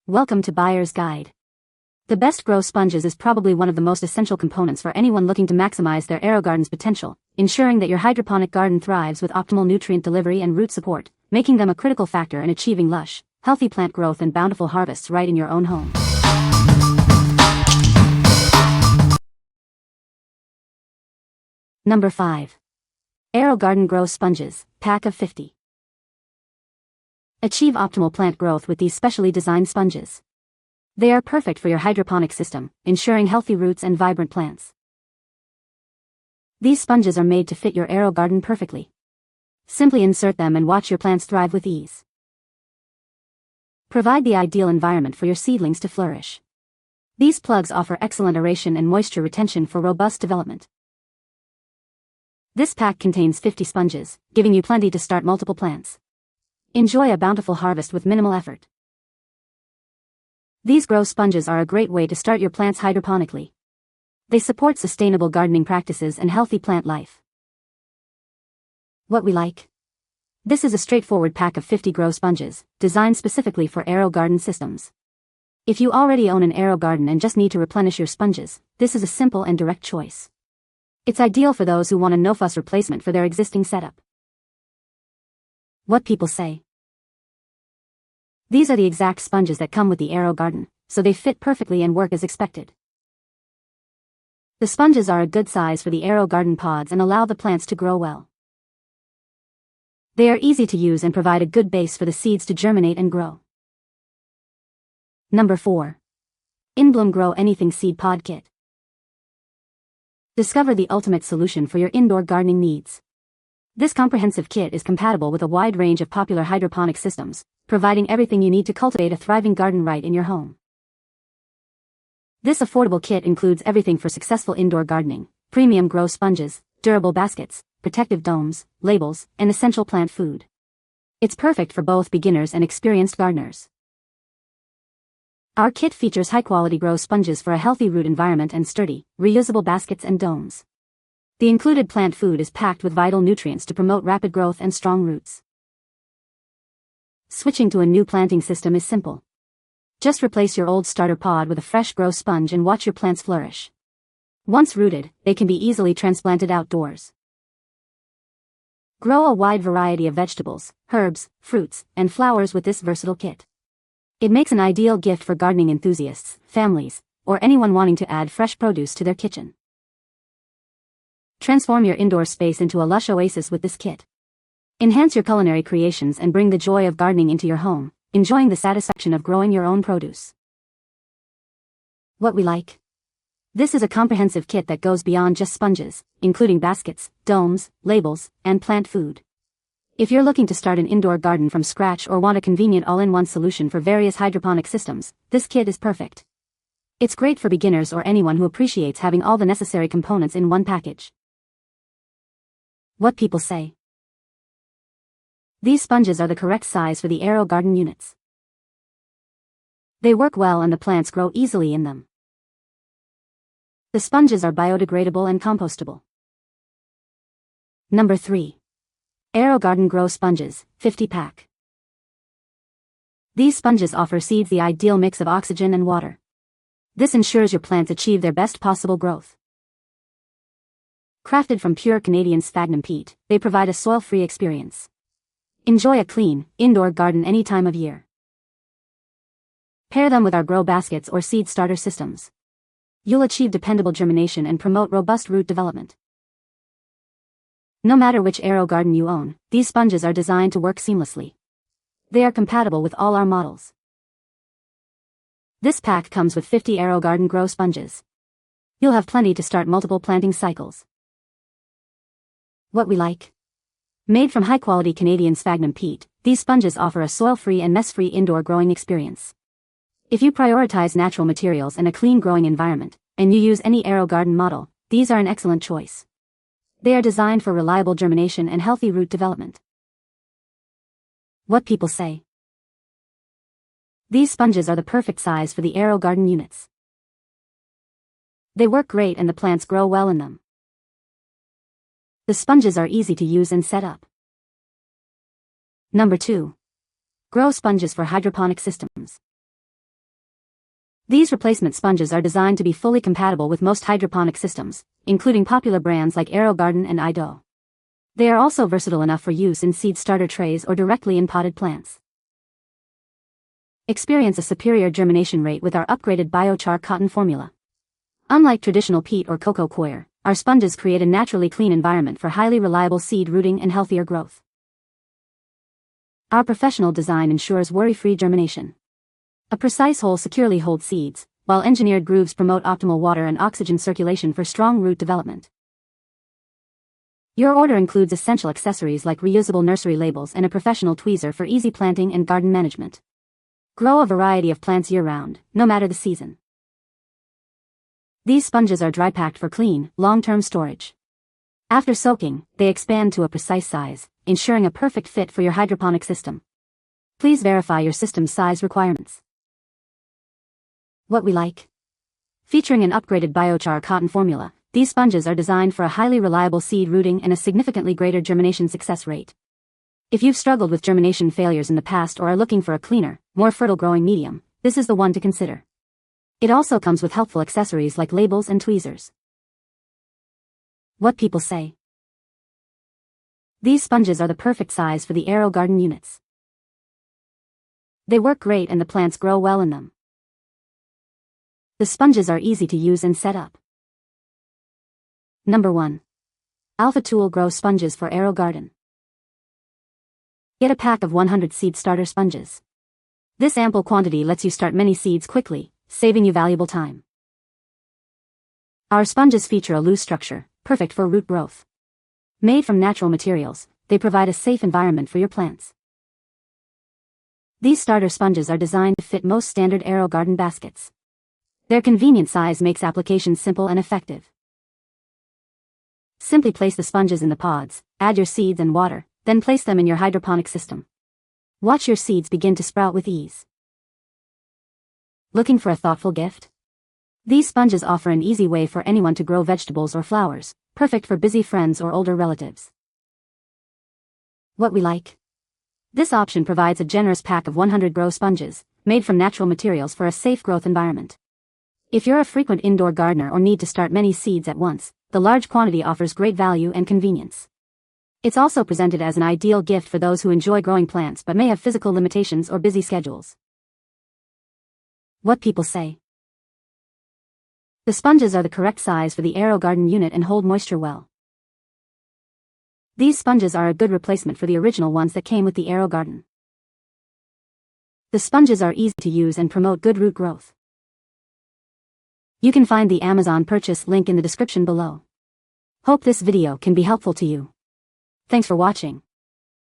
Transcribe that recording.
Welcome to Buyer's Guide. The best grow sponges is probably one of the most essential components for anyone looking to maximize their AeroGarden's potential, ensuring that your hydroponic garden thrives with optimal nutrient delivery and root support, making them a critical factor in achieving lush, healthy plant growth and bountiful harvests right in your own home. Number 5. AeroGarden Grow Sponges, Pack of 50. Achieve optimal plant growth with these specially designed sponges. They are perfect for your hydroponic system, ensuring healthy roots and vibrant plants. These sponges are made to fit your AeroGarden perfectly. Simply insert them and watch your plants thrive with ease. Provide the ideal environment for your seedlings to flourish. These plugs offer excellent aeration and moisture retention for robust development. This pack contains 50 sponges, giving you plenty to start multiple plants. Enjoy a bountiful harvest with minimal effort. These grow sponges are a great way to start your plants hydroponically. They support sustainable gardening practices and healthy plant life. What we like? This is a straightforward pack of 50 grow sponges, designed specifically for AeroGarden systems. If you already own an AeroGarden and just need to replenish your sponges, this is a simple and direct choice. It's ideal for those who want a no-fuss replacement for their existing setup. What people say. These are the exact sponges that come with the AeroGarden, so they fit perfectly and work as expected. The sponges are a good size for the AeroGarden pods and allow the plants to grow well. They are easy to use and provide a good base for the seeds to germinate and grow. Number 4. INBLOOM Grow Anything Seed Pod Kit. Discover the ultimate solution for your indoor gardening needs. This comprehensive kit is compatible with a wide range of popular hydroponic systems, providing everything you need to cultivate a thriving garden right in your home. This affordable kit includes everything for successful indoor gardening: premium grow sponges, durable baskets, protective domes, labels, and essential plant food. It's perfect for both beginners and experienced gardeners. Our kit features high-quality grow sponges for a healthy root environment and sturdy, reusable baskets and domes. The included plant food is packed with vital nutrients to promote rapid growth and strong roots. Switching to a new planting system is simple. Just replace your old starter pod with a fresh grow sponge and watch your plants flourish. Once rooted, they can be easily transplanted outdoors. Grow a wide variety of vegetables, herbs, fruits, and flowers with this versatile kit. It makes an ideal gift for gardening enthusiasts, families, or anyone wanting to add fresh produce to their kitchen. Transform your indoor space into a lush oasis with this kit. Enhance your culinary creations and bring the joy of gardening into your home, enjoying the satisfaction of growing your own produce. What we like? This is a comprehensive kit that goes beyond just sponges, including baskets, domes, labels, and plant food. If you're looking to start an indoor garden from scratch or want a convenient all-in-one solution for various hydroponic systems, this kit is perfect. It's great for beginners or anyone who appreciates having all the necessary components in one package. What people say. These sponges are the correct size for the AeroGarden units. They work well and the plants grow easily in them. The sponges are biodegradable and compostable. Number 3. AeroGarden Grow Sponges, 50 pack. These sponges offer seeds the ideal mix of oxygen and water. This ensures your plants achieve their best possible growth. Crafted from pure Canadian sphagnum peat, they provide a soil-free experience. Enjoy a clean, indoor garden any time of year. Pair them with our grow baskets or seed starter systems. You'll achieve dependable germination and promote robust root development. No matter which AeroGarden you own, these sponges are designed to work seamlessly. They are compatible with all our models. This pack comes with 50 AeroGarden Grow Sponges. You'll have plenty to start multiple planting cycles. What we like? Made from high-quality Canadian sphagnum peat, these sponges offer a soil-free and mess-free indoor growing experience. If you prioritize natural materials and a clean growing environment, and you use any AeroGarden model, these are an excellent choice. They are designed for reliable germination and healthy root development. What people say. These sponges are the perfect size for the AeroGarden units. They work great and the plants grow well in them. The sponges are easy to use and set up. Number 2. Grow sponges for hydroponic systems. These replacement sponges are designed to be fully compatible with most hydroponic systems, including popular brands like AeroGarden and INBLOOM. They are also versatile enough for use in seed starter trays or directly in potted plants. Experience a superior germination rate with our upgraded biochar cotton formula. Unlike traditional peat or cocoa coir, our sponges create a naturally clean environment for highly reliable seed rooting and healthier growth. Our professional design ensures worry-free germination. A precise hole securely holds seeds, while engineered grooves promote optimal water and oxygen circulation for strong root development. Your order includes essential accessories like reusable nursery labels and a professional tweezer for easy planting and garden management. Grow a variety of plants year-round, no matter the season. These sponges are dry-packed for clean, long-term storage. After soaking, they expand to a precise size, ensuring a perfect fit for your hydroponic system. Please verify your system's size requirements. What we like. Featuring an upgraded biochar cotton formula, these sponges are designed for a highly reliable seed rooting and a significantly greater germination success rate. If you've struggled with germination failures in the past or are looking for a cleaner, more fertile growing medium, this is the one to consider. It also comes with helpful accessories like labels and tweezers. What people say. These sponges are the perfect size for the AeroGarden units. They work great and the plants grow well in them. The sponges are easy to use and set up. Number 1. Alphatool Grow Sponges for AeroGarden. Get a pack of 100 seed starter sponges. This ample quantity lets you start many seeds quickly, saving you valuable time. Our sponges feature a loose structure, perfect for root growth. Made from natural materials, they provide a safe environment for your plants. These starter sponges are designed to fit most standard AeroGarden baskets. Their convenient size makes application simple and effective. Simply place the sponges in the pods, add your seeds and water, then place them in your hydroponic system. Watch your seeds begin to sprout with ease. Looking for a thoughtful gift? These sponges offer an easy way for anyone to grow vegetables or flowers, perfect for busy friends or older relatives. What we like. This option provides a generous pack of 100 grow sponges, made from natural materials for a safe growth environment. If you're a frequent indoor gardener or need to start many seeds at once, the large quantity offers great value and convenience. It's also presented as an ideal gift for those who enjoy growing plants but may have physical limitations or busy schedules. What people say. The sponges are the correct size for the AeroGarden unit and hold moisture well. These sponges are a good replacement for the original ones that came with the AeroGarden. The sponges are easy to use and promote good root growth. You can find the Amazon purchase link in the description below. Hope this video can be helpful to you. Thanks for watching.